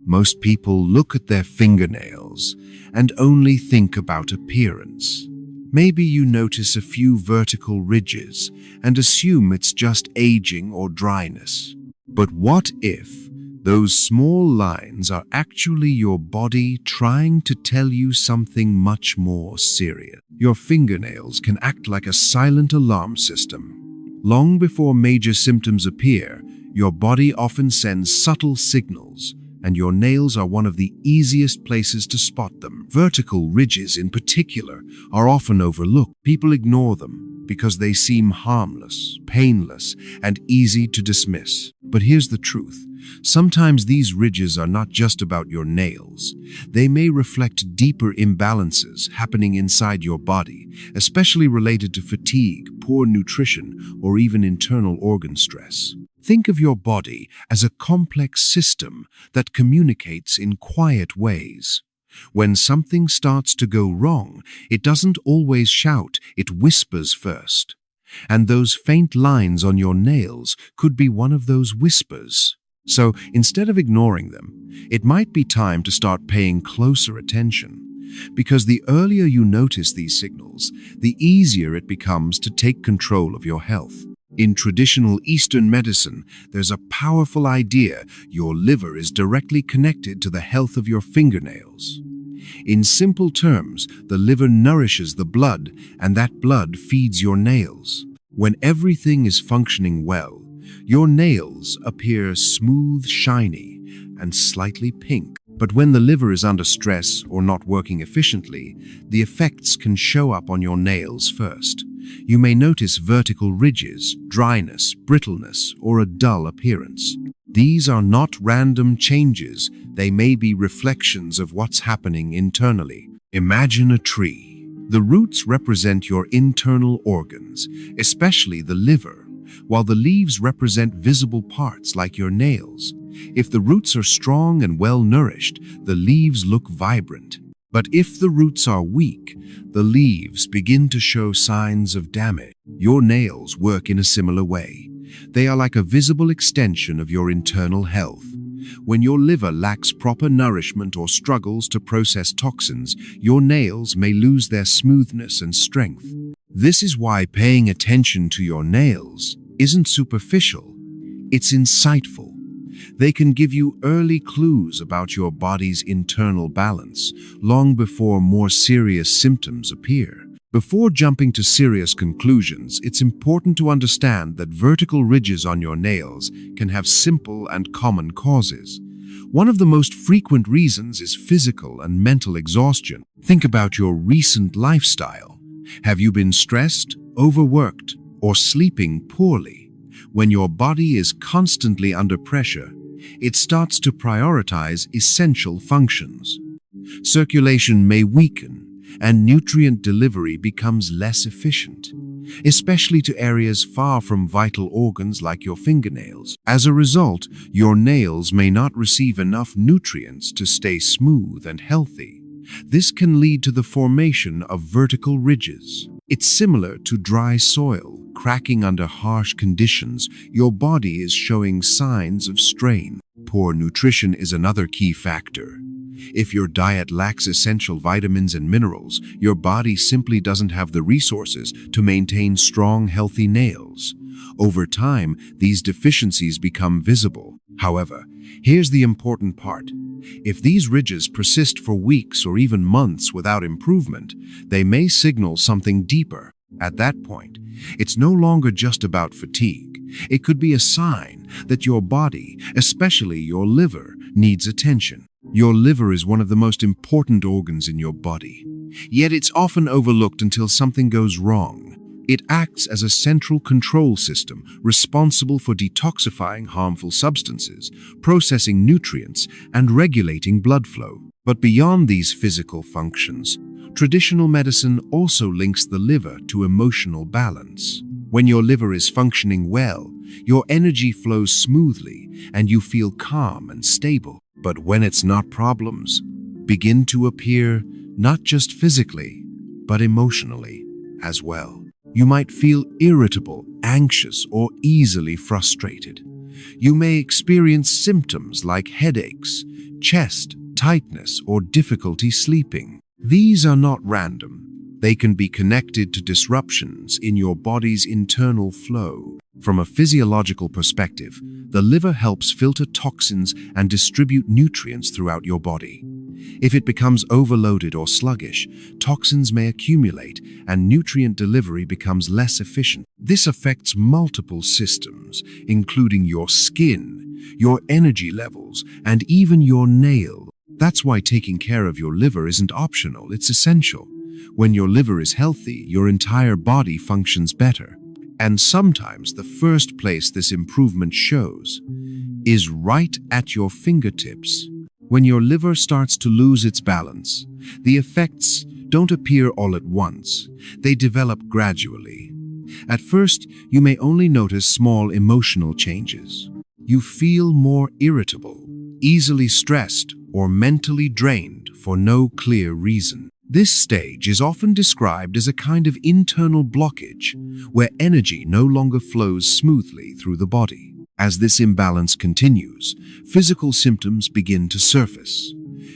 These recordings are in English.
Most people look at their fingernails and only think about appearance. Maybe you notice a few vertical ridges and assume it's just aging or dryness. But what if those small lines are actually your body trying to tell you something much more serious? Your fingernails can act like a silent alarm system. Long before major symptoms appear, your body often sends subtle signals, and your nails are one of the easiest places to spot them. Vertical ridges in particular are often overlooked. People ignore them because they seem harmless, painless, and easy to dismiss. But here's the truth. Sometimes these ridges are not just about your nails. They may reflect deeper imbalances happening inside your body, especially related to fatigue, poor nutrition, or even internal organ stress. Think of your body as a complex system that communicates in quiet ways. When something starts to go wrong, it doesn't always shout, it whispers first. And those faint lines on your nails could be one of those whispers. So instead of ignoring them, it might be time to start paying closer attention. Because the earlier you notice these signals, the easier it becomes to take control of your health. In traditional Eastern medicine, there's a powerful idea your liver is directly connected to the health of your fingernails. In simple terms, the liver nourishes the blood, and that blood feeds your nails. When everything is functioning well, your nails appear smooth, shiny, and slightly pink. But when the liver is under stress or not working efficiently, the effects can show up on your nails first. You may notice vertical ridges, dryness, brittleness, or a dull appearance. These are not random changes. They may be reflections of what's happening internally. Imagine a tree. The roots represent your internal organs, especially the liver, while the leaves represent visible parts like your nails. If the roots are strong and well-nourished, the leaves look vibrant. But if the roots are weak, the leaves begin to show signs of damage. Your nails work in a similar way. They are like a visible extension of your internal health. When your liver lacks proper nourishment or struggles to process toxins, your nails may lose their smoothness and strength. This is why paying attention to your nails isn't superficial, it's insightful. They can give you early clues about your body's internal balance, long before more serious symptoms appear. Before jumping to serious conclusions, it's important to understand that vertical ridges on your nails can have simple and common causes. One of the most frequent reasons is physical and mental exhaustion. Think about your recent lifestyle. Have you been stressed, overworked, or sleeping poorly? When your body is constantly under pressure, it starts to prioritize essential functions. Circulation may weaken, and nutrient delivery becomes less efficient, especially to areas far from vital organs like your fingernails. As a result, your nails may not receive enough nutrients to stay smooth and healthy. This can lead to the formation of vertical ridges. It's similar to dry soil cracking under harsh conditions. Your body is showing signs of strain. Poor nutrition is another key factor. If your diet lacks essential vitamins and minerals, your body simply doesn't have the resources to maintain strong, healthy nails. Over time, these deficiencies become visible. However, here's the important part. If these ridges persist for weeks or even months without improvement, they may signal something deeper. At that point, it's no longer just about fatigue. It could be a sign that your body, especially your liver, needs attention. Your liver is one of the most important organs in your body, yet it's often overlooked until something goes wrong. It acts as a central control system responsible for detoxifying harmful substances, processing nutrients, and regulating blood flow. But beyond these physical functions, traditional medicine also links the liver to emotional balance. When your liver is functioning well, your energy flows smoothly and you feel calm and stable. But when it's not, problems begin to appear not just physically, but emotionally as well. You might feel irritable, anxious, or easily frustrated. You may experience symptoms like headaches, chest tightness, or difficulty sleeping. These are not random. They can be connected to disruptions in your body's internal flow. From a physiological perspective, the liver helps filter toxins and distribute nutrients throughout your body. If it becomes overloaded or sluggish, toxins may accumulate and nutrient delivery becomes less efficient. This affects multiple systems, including your skin, your energy levels, and even your nails. That's why taking care of your liver isn't optional, it's essential. When your liver is healthy, your entire body functions better. And sometimes the first place this improvement shows is right at your fingertips. When your liver starts to lose its balance, the effects don't appear all at once. They develop gradually. At first, you may only notice small emotional changes. You feel more irritable, easily stressed, or mentally drained for no clear reason. This stage is often described as a kind of internal blockage, where energy no longer flows smoothly through the body. As this imbalance continues, physical symptoms begin to surface.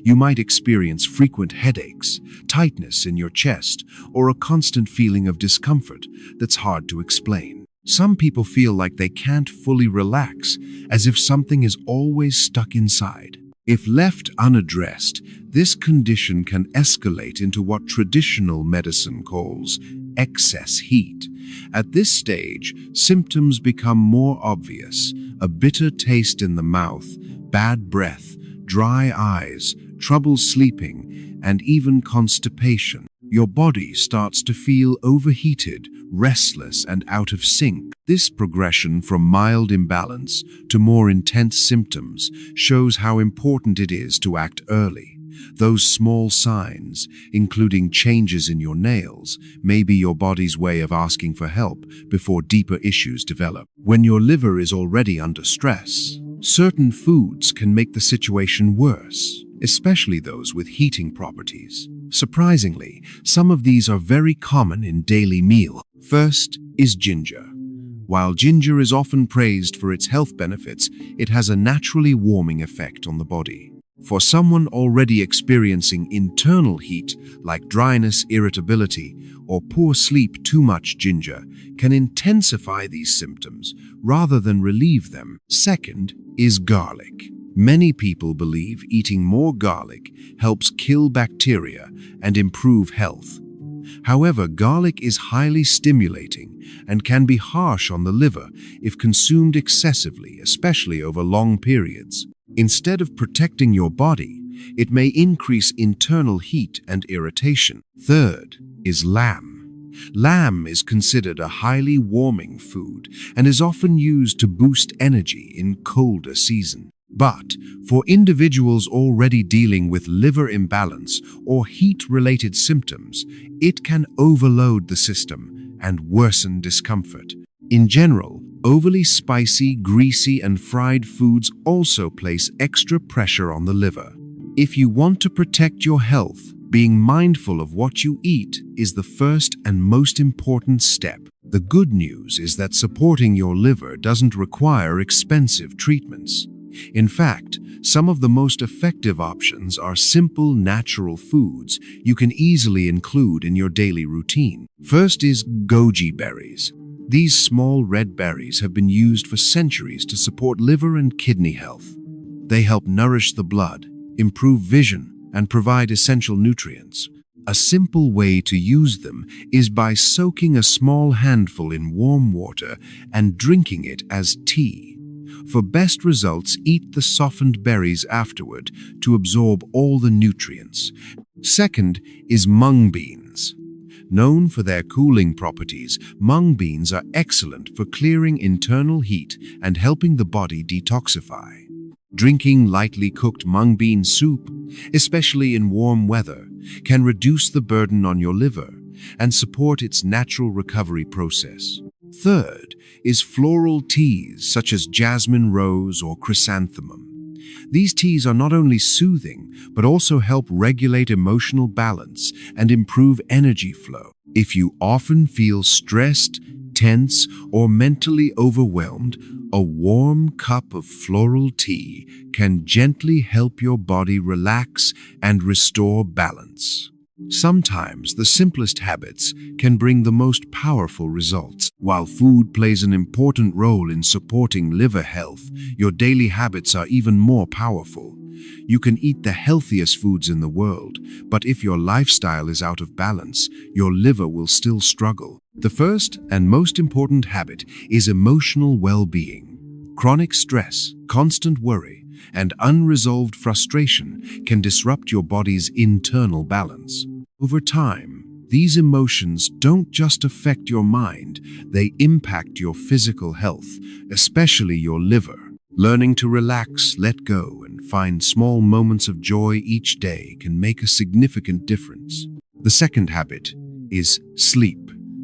You might experience frequent headaches, tightness in your chest, or a constant feeling of discomfort that's hard to explain. Some people feel like they can't fully relax, as if something is always stuck inside. If left unaddressed, this condition can escalate into what traditional medicine calls excess heat. At this stage, symptoms become more obvious: a bitter taste in the mouth, bad breath, dry eyes, trouble sleeping, and even constipation. Your body starts to feel overheated, restless, and out of sync. This progression from mild imbalance to more intense symptoms shows how important it is to act early. Those small signs, including changes in your nails, may be your body's way of asking for help before deeper issues develop. When your liver is already under stress, certain foods can make the situation worse, especially those with heating properties. Surprisingly, some of these are very common in daily meals. First is ginger. While ginger is often praised for its health benefits, it has a naturally warming effect on the body. For someone already experiencing internal heat, like dryness, irritability, or poor sleep, too much ginger can intensify these symptoms rather than relieve them. Second is garlic. Many people believe eating more garlic helps kill bacteria and improve health. However, garlic is highly stimulating and can be harsh on the liver if consumed excessively, especially over long periods. Instead of protecting your body, it may increase internal heat and irritation. Third is lamb. Lamb is considered a highly warming food and is often used to boost energy in colder seasons. But for individuals already dealing with liver imbalance or heat-related symptoms, it can overload the system and worsen discomfort. In general, overly spicy, greasy, and fried foods also place extra pressure on the liver. If you want to protect your health, being mindful of what you eat is the first and most important step. The good news is that supporting your liver doesn't require expensive treatments. In fact, some of the most effective options are simple, natural foods you can easily include in your daily routine. First is goji berries. These small red berries have been used for centuries to support liver and kidney health. They help nourish the blood, improve vision, and provide essential nutrients. A simple way to use them is by soaking a small handful in warm water and drinking it as tea. For best results, eat the softened berries afterward to absorb all the nutrients. Second is mung beans. Known for their cooling properties, mung beans are excellent for clearing internal heat and helping the body detoxify. Drinking lightly cooked mung bean soup, especially in warm weather, can reduce the burden on your liver and support its natural recovery process. Third is floral teas such as jasmine rose or chrysanthemum. These teas are not only soothing, but also help regulate emotional balance and improve energy flow. If you often feel stressed, tense, or mentally overwhelmed, a warm cup of floral tea can gently help your body relax and restore balance. Sometimes the simplest habits can bring the most powerful results. While food plays an important role in supporting liver health, your daily habits are even more powerful. You can eat the healthiest foods in the world, but if your lifestyle is out of balance, your liver will still struggle. The first and most important habit is emotional well-being. Chronic stress, constant worry, and unresolved frustration can disrupt your body's internal balance. Over time, these emotions don't just affect your mind, they impact your physical health, especially your liver. Learning to relax, let go, and find small moments of joy each day can make a significant difference. The second habit is sleep.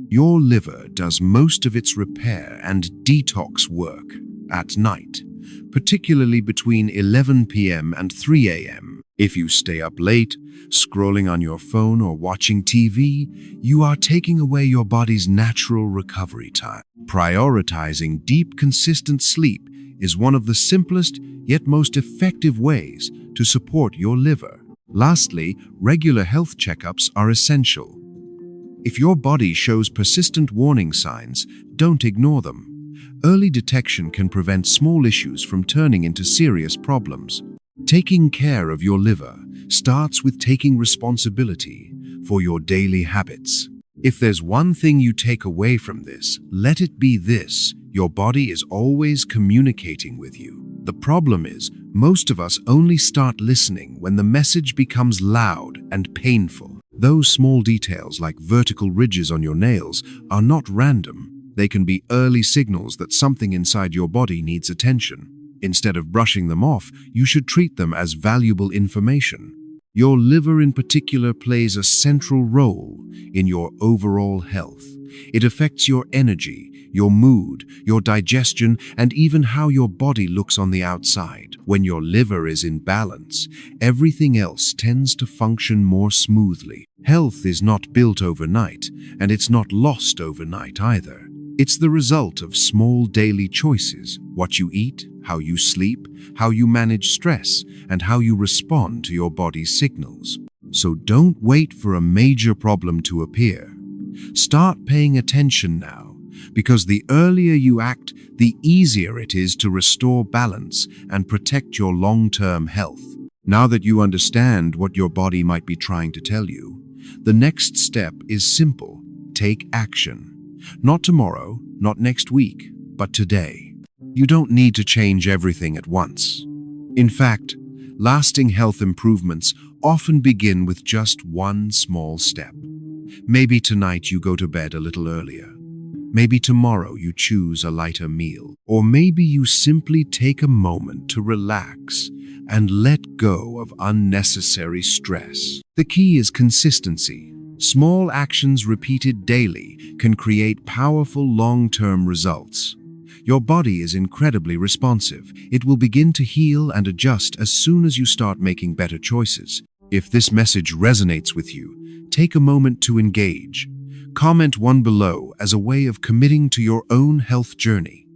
Your liver does most of its repair and detox work at night, particularly between 11 p.m. and 3 a.m. If you stay up late, scrolling on your phone or watching TV, you are taking away your body's natural recovery time. Prioritizing deep, consistent sleep is one of the simplest yet most effective ways to support your liver. Lastly, regular health checkups are essential. If your body shows persistent warning signs, don't ignore them. Early detection can prevent small issues from turning into serious problems. Taking care of your liver starts with taking responsibility for your daily habits. If there's one thing you take away from this, let it be this: your body is always communicating with you. The problem is, most of us only start listening when the message becomes loud and painful. Those small details, like vertical ridges on your nails, are not random. They can be early signals that something inside your body needs attention. Instead of brushing them off, you should treat them as valuable information. Your liver in particular plays a central role in your overall health. It affects your energy, your mood, your digestion, and even how your body looks on the outside. When your liver is in balance, everything else tends to function more smoothly. Health is not built overnight, and it's not lost overnight either. It's the result of small daily choices: what you eat, how you sleep, how you manage stress, and how you respond to your body's signals. So don't wait for a major problem to appear. Start paying attention now, because the earlier you act, the easier it is to restore balance and protect your long-term health. Now that you understand what your body might be trying to tell you, the next step is simple: take action. Not tomorrow, not next week, but today. You don't need to change everything at once. In fact, lasting health improvements often begin with just one small step. Maybe tonight you go to bed a little earlier. Maybe tomorrow you choose a lighter meal. Or maybe you simply take a moment to relax and let go of unnecessary stress. The key is consistency. Small actions repeated daily can create powerful long-term results. Your body is incredibly responsive. It will begin to heal and adjust as soon as you start making better choices. If this message resonates with you, take a moment to engage. Comment one below as a way of committing to your own health journey.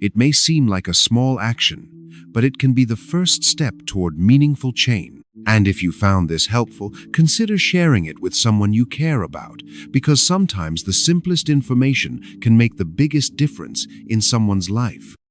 It may seem like a small action, but it can be the first step toward meaningful change. And if you found this helpful, consider sharing it with someone you care about, because sometimes the simplest information can make the biggest difference in someone's life.